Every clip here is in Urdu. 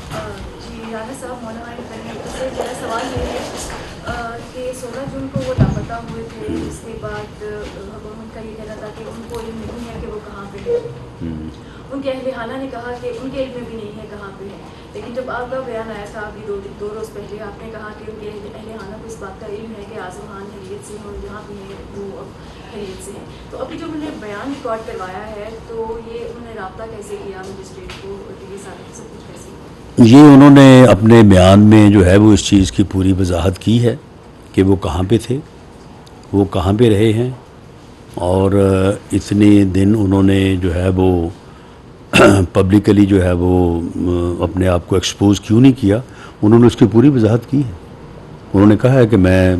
جی رانا صاحب، مولانا سے میرا سوال یہ ہے کہ 16 جون کو وہ لاپتہ ہوئے تھے، اس کے بعد حکومت کا یہ کہنا تھا کہ ان کو علم نہیں ہے کہ وہ کہاں پہ ہے. ان کے اہل خانہ نے کہا کہ ان کے علم میں بھی نہیں ہے کہاں پہ ہے. لیکن جب آپ کا بیان آیا تھا ابھی دو روز پہلے، آپ نے کہا کہ ان کے اہل خانہ کو اس بات کا علم ہے کہ اعظم خان خیریت سے ہیں اور جہاں بھی ہیں وہ اب خیریت سے ہیں. تو ابھی جب انہوں نے بیان ریکارڈ کروایا ہے تو یہ انہوں نے رابطہ کیسے کیا مجسٹریٹ کو، یہ سارا سب کچھ کیسے؟ یہ انہوں نے اپنے بیان میں جو ہے وہ اس چیز کی پوری وضاحت کی ہے کہ وہ کہاں پہ تھے، وہ کہاں پہ رہے ہیں، اور اتنے دن انہوں نے جو ہے وہ پبلکلی جو ہے وہ اپنے آپ کو ایکسپوز کیوں نہیں کیا. انہوں نے اس کی پوری وضاحت کی ہے. انہوں نے کہا ہے کہ میں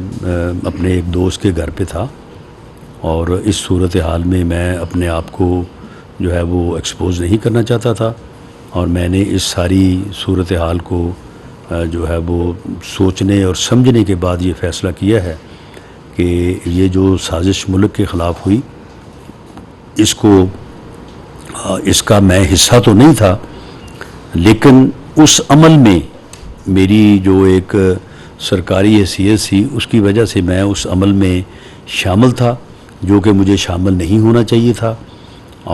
اپنے ایک دوست کے گھر پہ تھا اور اس صورتحال میں میں اپنے آپ کو جو ہے وہ ایکسپوز نہیں کرنا چاہتا تھا، اور میں نے اس ساری صورتحال کو جو ہے وہ سوچنے اور سمجھنے کے بعد یہ فیصلہ کیا ہے کہ یہ جو سازش ملک کے خلاف ہوئی اس کا میں حصہ تو نہیں تھا، لیکن اس عمل میں میری جو ایک سرکاری حیثیت تھی اس کی وجہ سے میں اس عمل میں شامل تھا جو کہ مجھے شامل نہیں ہونا چاہیے تھا،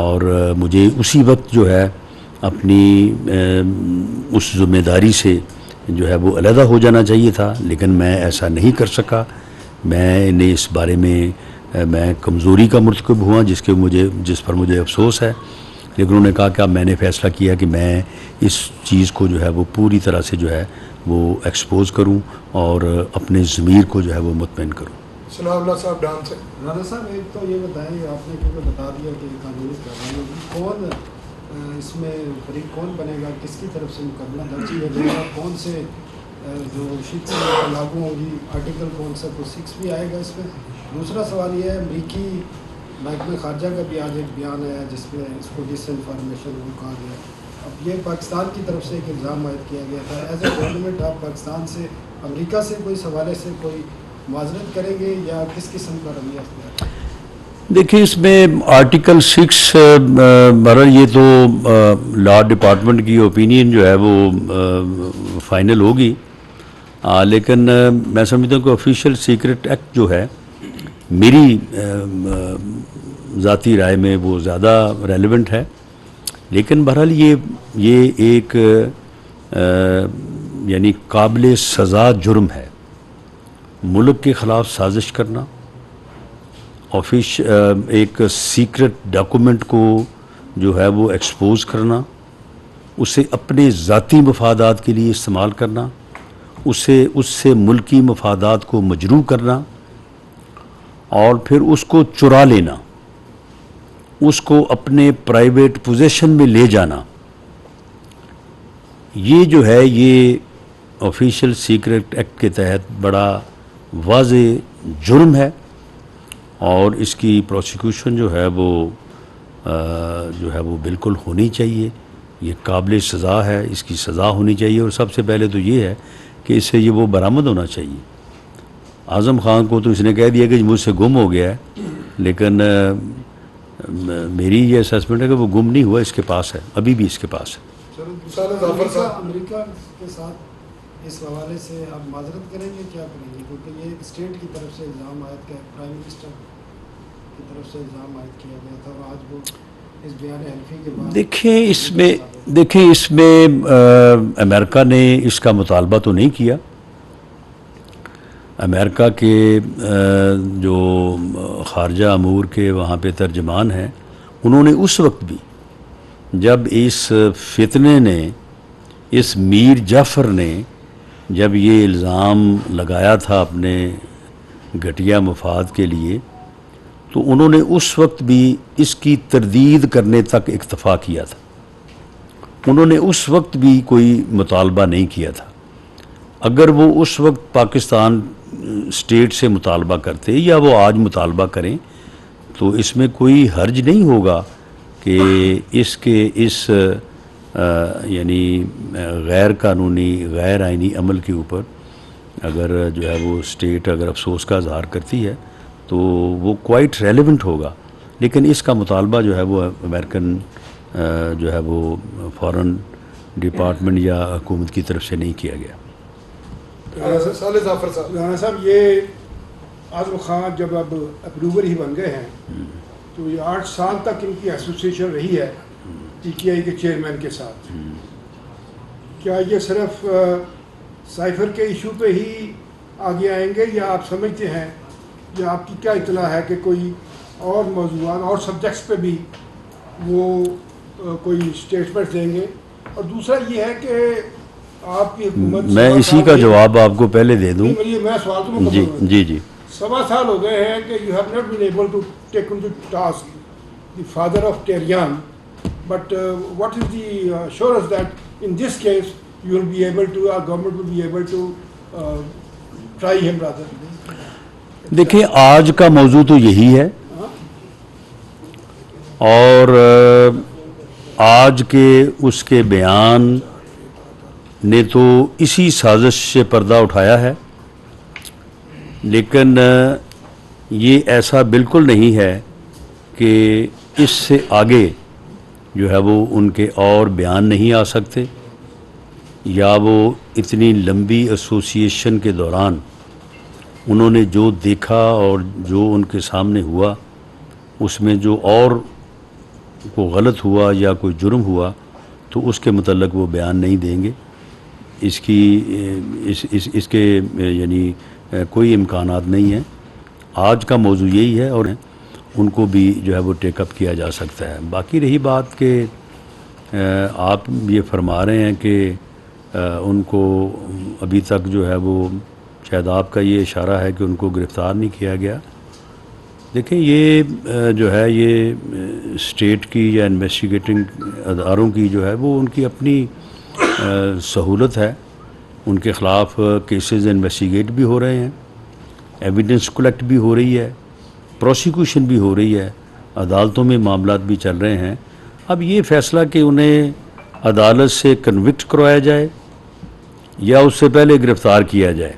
اور مجھے اسی وقت جو ہے اپنی اس ذمہ داری سے جو ہے وہ علیحدہ ہو جانا چاہیے تھا، لیکن میں ایسا نہیں کر سکا. میں نے اس بارے میں میں کمزوری کا مرتکب ہوا جس پر مجھے افسوس ہے. لیکن انہوں نے کہا کہ اب میں نے فیصلہ کیا کہ میں اس چیز کو جو ہے وہ پوری طرح سے جو ہے وہ ایکسپوز کروں اور اپنے ضمیر کو جو ہے وہ مطمئن کروں. ثناء اللہ صاحب ڈان سے. رانا صاحب ایک تو یہ بتائیں، آپ نے کیونکہ بتا دیا کہ قانونی کارروائی ہوگی، کون اس میں فریق کون بنے گا، کس کی طرف سے مقدمہ درج کیا جائے گا، کون سے جو شک لاگو ہوگی، آرٹیکل کون سا 6 بھی آئے گا اس میں. دوسرا سوال یہ ہے، امریکی محکمہ خارجہ کا بھی آج ایک بیان آیا جس میں اس کو ڈس انفارمیشن وہ کہا گیا. اب یہ پاکستان کی طرف سے ایک الزام عائد کیا گیا تھا. ایز اے گورنمنٹ آپ پاکستان سے، امریکہ سے کوئی اس حوالے سے کوئی معذرت کریں گے یا کس قسم کا رویہ اختیار کریں گے؟ دیکھیے اس میں آرٹیکل 6 بہرحال یہ تو لا ڈپارٹمنٹ کی اوپینین جو ہے وہ فائنل ہوگی، لیکن میں سمجھتا ہوں کہ آفیشیل سیکرٹ ایکٹ جو ہے میری ذاتی رائے میں وہ زیادہ ریلیونٹ ہے. لیکن بہرحال یہ ایک یعنی قابل سزا جرم ہے ملک کے خلاف سازش کرنا، ایک سیکرٹ ڈاکومنٹ کو جو ہے وہ ایکسپوز کرنا، اسے اپنے ذاتی مفادات کے لیے استعمال کرنا، اس سے ملکی مفادات کو مجروح کرنا، اور پھر اس کو چرا لینا، اس کو اپنے پرائیویٹ پوزیشن میں لے جانا. یہ جو ہے یہ آفیشیل سیکرٹ ایکٹ کے تحت بڑا واضح جرم ہے، اور اس کی پروسیکیوشن جو ہے وہ بالکل ہونی چاہیے. یہ قابل سزا ہے، اس کی سزا ہونی چاہیے. اور سب سے پہلے تو یہ ہے کہ اس سے یہ وہ برآمد ہونا چاہیے. اعظم خان کو تو اس نے کہہ دیا کہ مجھ سے گم ہو گیا ہے، لیکن میری یہ اسیسمنٹ ہے کہ وہ گم نہیں ہوا، اس کے پاس ہے، ابھی بھی اس کے پاس ہے. امریکہ کے ساتھ اس حوالے سے آپ معذرت کریں گے، کیا کریں گے؟ کیونکہ یہ اسٹیٹ کی طرف سے الزام عائد کیا، پرائم منسٹر کی طرف سے الزام عائد کیا گیا تھا، اور آج وہ اس بیان حلفی کے بعد دیکھیں اس میں امریکہ نے اس کا مطالبہ تو نہیں کیا. امریکہ کے جو خارجہ امور کے وہاں پہ ترجمان ہیں، انہوں نے اس وقت بھی جب اس فتنے نے، اس میر جعفر نے جب یہ الزام لگایا تھا اپنے گھٹیا مفاد کے لیے، تو انہوں نے اس وقت بھی اس کی تردید کرنے تک اکتفا کیا تھا. انہوں نے اس وقت بھی کوئی مطالبہ نہیں کیا تھا. اگر وہ اس وقت پاکستان اسٹیٹ سے مطالبہ کرتے یا وہ آج مطالبہ کریں تو اس میں کوئی حرج نہیں ہوگا کہ اس یعنی غیر قانونی غیر آئینی عمل کے اوپر اگر جو ہے وہ اسٹیٹ اگر افسوس کا اظہار کرتی ہے تو وہ کوائٹ ریلیونٹ ہوگا. لیکن اس کا مطالبہ جو ہے وہ امریکن جو ہے وہ فارن ڈپارٹمنٹ یا حکومت کی طرف سے نہیں کیا گیا۔ صالح ظفر صاحب، رانا صاحب یہ اعظم خان جب اب اپروور ہی بن گئے ہیں تو یہ 8 سال تک ان کی ایسوسیشن رہی ہے پی ٹی آئی کے چیئرمین کے ساتھ، کیا یہ صرف سائفر کے ایشو پہ ہی آگے آئیں گے یا آپ سمجھتے ہیں یا آپ کی کیا اطلاع ہے کہ کوئی اور موضوعات اور سبجیکٹس پہ بھی وہ کوئی اسٹیٹمنٹ دیں گے؟ اور دوسرا یہ ہے کہ آپ کی حکومت میں اسی کا جواب آپ کو پہلے دے دوں۔ میں سوال تو مکمل جی کروں۔ جی جی 7 سال ہو گئے ہیں کہ you have not been able to take in to task the father of ٹیریان، but what is the source that in this case you will be able to, government will be able to try him rather? دیکھیں آج کا موضوع تو یہی ہے، اور آج کے اس کے بیان نے تو اسی سازش سے پردہ اٹھایا ہے، لیکن یہ ایسا بالکل نہیں ہے کہ اس سے آگے جو ہے وہ ان کے اور بیان نہیں آ سکتے، یا وہ اتنی لمبی ایسوسیشن کے دوران انہوں نے جو دیکھا اور جو ان کے سامنے ہوا اس میں جو اور کو غلط ہوا یا کوئی جرم ہوا تو اس کے متعلق وہ بیان نہیں دیں گے۔ اس کے یعنی کوئی امکانات نہیں ہیں۔ آج کا موضوع یہی ہے اور ان کو بھی جو ہے وہ ٹیک اپ کیا جا سکتا ہے۔ باقی رہی بات کہ آپ یہ فرما رہے ہیں کہ ان کو ابھی تک جو ہے وہ شاید آپ کا یہ اشارہ ہے کہ ان کو گرفتار نہیں کیا گیا۔ دیکھیں یہ جو ہے یہ اسٹیٹ کی یا انویسٹیگیٹنگ اداروں کی جو ہے وہ ان کی اپنی سہولت ہے، ان کے خلاف کیسز انویسٹیگیٹ بھی ہو رہے ہیں، ایویڈنس کلیکٹ بھی ہو رہی ہے، پروسیکیوشن بھی ہو رہی ہے، عدالتوں میں معاملات بھی چل رہے ہیں۔ اب یہ فیصلہ کہ انہیں عدالت سے کنوکٹ کروایا جائے یا اس سے پہلے گرفتار کیا جائے،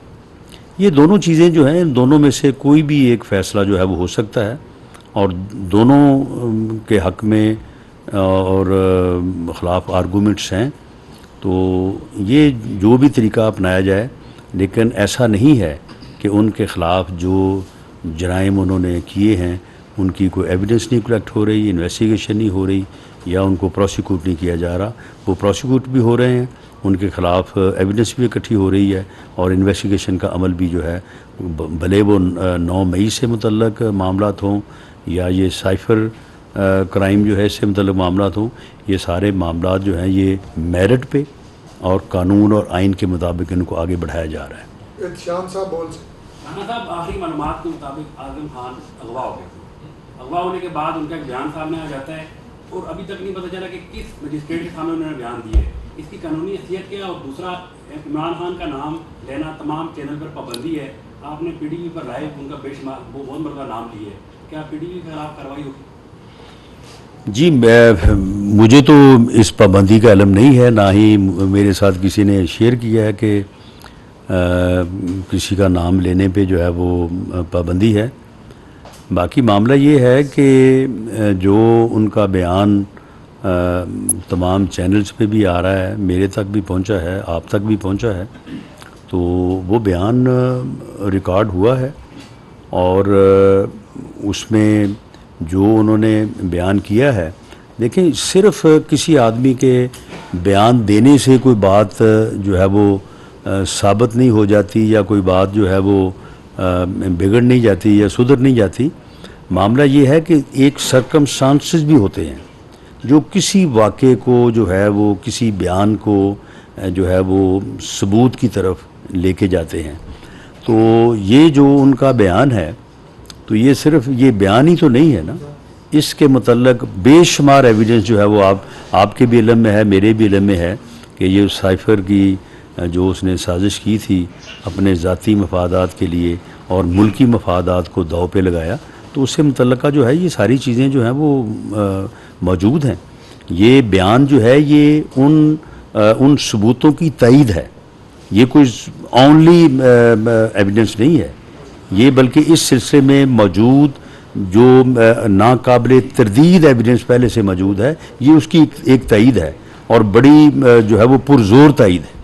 یہ دونوں چیزیں جو ہیں ان دونوں میں سے کوئی بھی ایک فیصلہ جو ہے وہ ہو سکتا ہے، اور دونوں کے حق میں اور خلاف آرگومنٹس ہیں۔ تو یہ جو بھی طریقہ اپنایا جائے، لیکن ایسا نہیں ہے کہ ان کے خلاف جو جرائم انہوں نے کیے ہیں ان کی کوئی ایویڈنس نہیں کلیکٹ ہو رہی، انویسٹیگیشن نہیں ہو رہی، یا ان کو پروسیکیوٹ نہیں کیا جا رہا۔ وہ پروسیکیوٹ بھی ہو رہے ہیں، ان کے خلاف ایویڈنس بھی اکٹھی ہو رہی ہے، اور انویسٹیگیشن کا عمل بھی جو ہے بھلے وہ 9 مئی سے متعلق معاملات ہوں یا یہ سائفر کرائم جو ہے اس سے متعلق معاملات ہوں، یہ سارے معاملات جو ہیں یہ میرٹ پہ اور قانون اور آئین کے مطابق ان کو آگے بڑھایا جا رہا ہے۔ احتشام صاحب بول سے رانا صاحب، آخری معلومات کے مطابق اعظم خان اغوا ہو گئے تھے۔ اغوا ہونے کے بعد ان کا ایک بیان سامنے آ جاتا ہے اور ابھی تک نہیں پتہ چلا کہ کس مجسٹریٹ کے سامنے انہوں نے بیان دیا ہے، اس کی قانونی حیثیت کیا ہے؟ اور دوسرا، عمران خان کا نام لینا تمام چینل پر پابندی ہے، آپ نے پی ٹی وی پر لائیو ان کا بے شمار بہت مرتبہ نام لی ہے، کیا پی ٹی وی کے خلاف کارروائی ہوگی؟ جی مجھے تو اس پابندی کا علم نہیں ہے، نہ ہی میرے ساتھ کسی نے شیئر کیا ہے کہ کسی کا نام لینے پہ جو ہے وہ پابندی ہے۔ باقی معاملہ یہ ہے کہ جو ان کا بیان تمام چینلز پہ بھی آ رہا ہے، میرے تک بھی پہنچا ہے، آپ تک بھی پہنچا ہے، تو وہ بیان ریکارڈ ہوا ہے، اور اس میں جو انہوں نے بیان کیا ہے، دیکھیں صرف کسی آدمی کے بیان دینے سے کوئی بات جو ہے وہ ثابت نہیں ہو جاتی، یا کوئی بات جو ہے وہ بگڑ نہیں جاتی یا سدھر نہیں جاتی۔ معاملہ یہ ہے کہ ایک سرکمسٹانسز بھی ہوتے ہیں جو کسی واقعے کو جو ہے وہ کسی بیان کو جو ہے وہ ثبوت کی طرف لے کے جاتے ہیں۔ تو یہ جو ان کا بیان ہے، تو یہ صرف یہ بیان ہی تو نہیں ہے نا، اس کے متعلق بے شمار ایویڈنس جو ہے وہ آپ کے بھی علم میں ہے، میرے بھی علم میں ہے کہ یہ سائفر کی جو اس نے سازش کی تھی اپنے ذاتی مفادات کے لیے اور ملکی مفادات کو داؤ پہ لگایا، تو اس سے متعلقہ جو ہے یہ ساری چیزیں جو ہیں وہ موجود ہیں۔ یہ بیان جو ہے یہ ان ثبوتوں کی تائید ہے، یہ کوئی اونلی ایویڈنس نہیں ہے، یہ بلکہ اس سلسلے میں موجود جو ناقابل تردید ایویڈنس پہلے سے موجود ہے، یہ اس کی ایک تائید ہے۔ اور بڑی جو ہے وہ پرزور تائید ہے۔